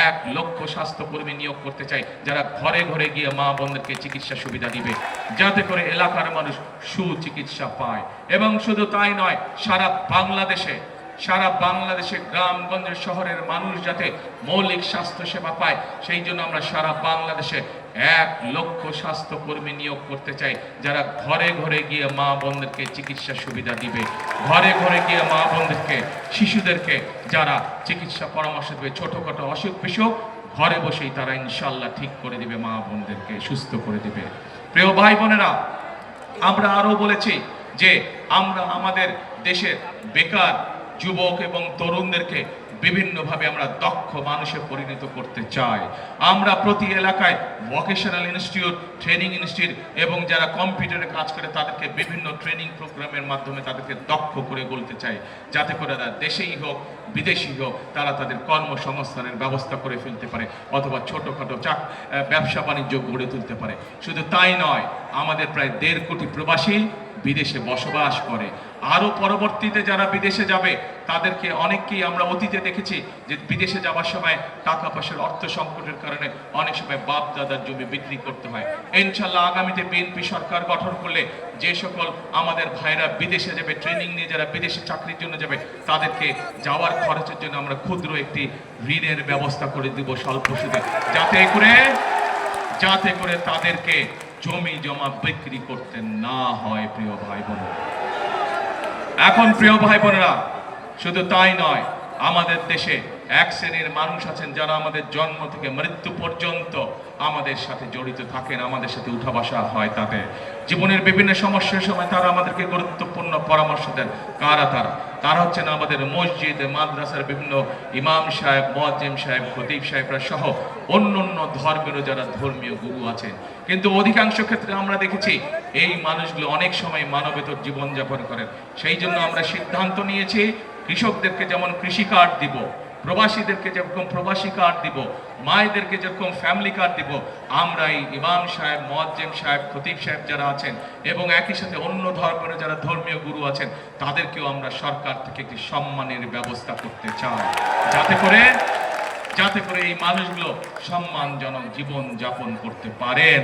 1 লক্ষ স্বাস্থ্যকর্মী নিয়োগ করতে চাই, যারা ঘরে ঘরে গিয়ে মা বোনদেরকে চিকিৎসা সুবিধা দিবে, যাতে করে এলাকার মানুষ সুচিকিৎসা পায়। এবং শুধু তাই নয়, সারা বাংলাদেশে গ্রামগঞ্জ শহরের মানুষ যাতে মৌলিক স্বাস্থ্য সেবা পায়, সেই জন্য আমরা সারা বাংলাদেশে 1 লক্ষ স্বাস্থ্যকর্মী নিয়োগ করতে চাই, যারা ঘরে ঘরে গিয়ে মা বোনদেরকে চিকিৎসা সুবিধা দিবে, ঘরে ঘরে গিয়ে মা বোনদেরকে, শিশুদেরকে যারা চিকিৎসা পরামর্শ দেবে, ছোটখাটো অসুখ বিসুখ ঘরে বসেই তারা ইনশাল্লাহ ঠিক করে দিবে, মা বোনদেরকে সুস্থ করে দিবে। প্রিয় ভাই বোনেরা, আমরা আরো বলেছি যে আমরা আমাদের দেশের বেকার যুবক এবং তরুণদেরকে বিভিন্নভাবে আমরা দক্ষ মানুষে পরিণত করতে চাই। আমরা প্রতি এলাকায় ভোকেশনাল ইনস্টিটিউট, ট্রেনিং ইনস্টিটিউট এবং যারা কম্পিউটারে কাজ করে তাদেরকে বিভিন্ন ট্রেনিং প্রোগ্রামের মাধ্যমে তাদেরকে দক্ষ করে গড়তে চাই, যাতে করে তারা দেশেই হোক বিদেশি হোক তারা তাদের কর্মসংস্থানের ব্যবস্থা করে ফেলতে পারে, অথবা ছোটখাটো ব্যবসা বাণিজ্য গড়ে তুলতে পারে। শুধু তাই নয়, আমাদের প্রায় 1.5 কোটি প্রবাসী বিদেশে বসবাস করে। আরো পরবর্তীতে যারা বিদেশে যাবে তাদেরকে অনেককেই আমরা অতীতে দেখেছি যে বিদেশে যাওয়ার সময় টাকা পয়সার অর্থ সংকটের কারণে অনেক সময় বাপ দাদার জমি বিক্রি করতে হয়। ইনশাল্লাহ আগামীতে বিএনপি সরকার গঠন করলে যে সকল আমাদের ভাইরা বিদেশে যাবে, ট্রেনিং নিয়ে যারা বিদেশে চাকরির জন্য যাবে, তাদেরকে যাওয়ার খরচের জন্য আমরা ক্ষুদ্র একটি ঋণের ব্যবস্থা করে দিব স্বল্প সুদে, যাতে করে তাদেরকে জমি জমা বিক্রি করতে না হয়। প্রিয় ভাই বোনেরা, এখন প্রিয় ভাই বোনেরা, শুধু তাই নয়, আমাদের দেশে 1 শ্রেণীর মানুষ আছেন যারা আমাদের জন্ম থেকে মৃত্যু পর্যন্ত আমাদের সাথে জড়িত থাকেন, আমাদের সাথে উঠা বসা হয়, তাদের জীবনের বিভিন্ন সমস্যার সময় তারা আমাদেরকে গুরুত্বপূর্ণ পরামর্শ দেন। তারা হচ্ছেন আমাদের মসজিদ মাদ্রাসার বিভিন্ন ইমাম সাহেব, মুয়াজ্জিম সাহেব, খতিব সাহেবরা সহ অন্যান্য ধর্মেরও যারা ধর্মীয় গুরু আছেন। কিন্তু অধিকাংশ ক্ষেত্রে আমরা দেখেছি এই মানুষগুলো অনেক সময় মানবেতর জীবনযাপন করেন। সেই জন্য আমরা সিদ্ধান্ত নিয়েছি কৃষকদেরকে যেমন কৃষি কার্ড দিব, প্রবাসীদেরকে যেরকম প্রবাসী কার্ড দিব, মায়েদেরকে যেরকম ফ্যামিলি কার্ড দিব, আমরা এই ইমাম সাহেব, মুয়াজ্জিম সাহেব, খতিব সাহেব যারা আছেন এবং একই সাথে অন্য ধর্মের যারা ধর্মীয় গুরু আছেন তাদেরকেও আমরা সরকার থেকে একটি সম্মানের ব্যবস্থা করতে চাই, যাতে করে এই মানুষগুলো সম্মানজনক জীবন যাপন করতে পারেন।